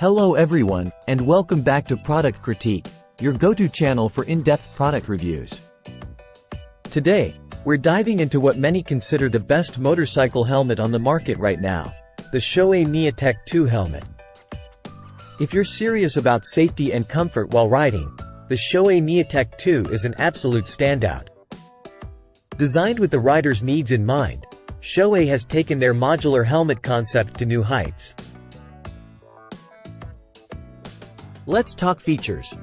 Hello everyone, and welcome back to Product Critique, your go-to channel for in-depth product reviews. Today, we're diving into what many consider the best motorcycle helmet on the market right now, the Shoei Neotec 2 helmet. If you're serious about safety and comfort while riding, the Shoei Neotec 2 is an absolute standout. Designed with the rider's needs in mind, Shoei has taken their modular helmet concept to new heights. Let's talk features.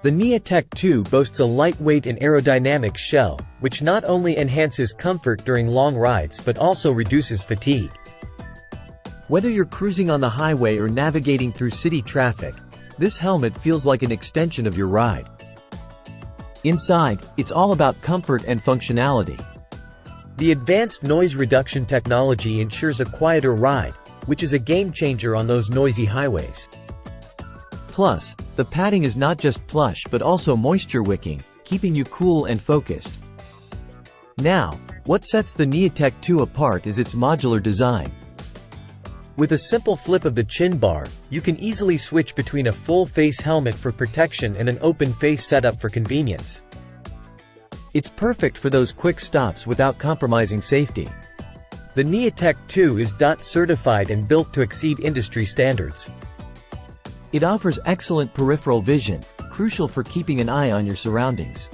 The Neotec 2 boasts a lightweight and aerodynamic shell, which not only enhances comfort during long rides but also reduces fatigue. Whether you're cruising on the highway or navigating through city traffic, this helmet feels like an extension of your ride. Inside, it's all about comfort and functionality. The advanced noise reduction technology ensures a quieter ride, which is a game-changer on those noisy highways. Plus, the padding is not just plush but also moisture-wicking, keeping you cool and focused. Now, what sets the Neotec 2 apart is its modular design. With a simple flip of the chin bar, you can easily switch between a full-face helmet for protection and an open-face setup for convenience. It's perfect for those quick stops without compromising safety. The Neotec 2 is DOT certified and built to exceed industry standards. It offers excellent peripheral vision, crucial for keeping an eye on your surroundings.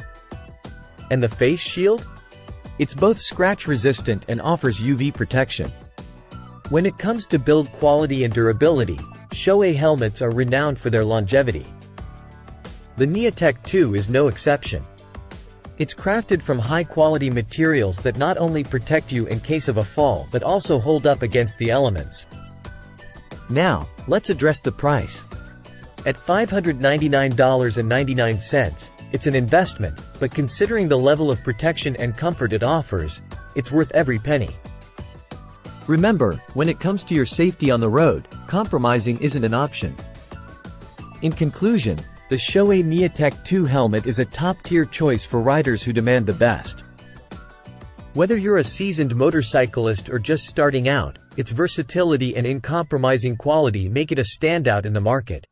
And the face shield? It's both scratch-resistant and offers UV protection. When it comes to build quality and durability, Shoei helmets are renowned for their longevity. The Neotec 2 is no exception. It's crafted from high-quality materials that not only protect you in case of a fall but also hold up against the elements. Now, let's address the price. At $599.99, it's an investment, but considering the level of protection and comfort it offers, it's worth every penny. Remember, when it comes to your safety on the road, compromising isn't an option. In conclusion, the Shoei Neotec 2 helmet is a top-tier choice for riders who demand the best. Whether you're a seasoned motorcyclist or just starting out, its versatility and uncompromising quality make it a standout in the market.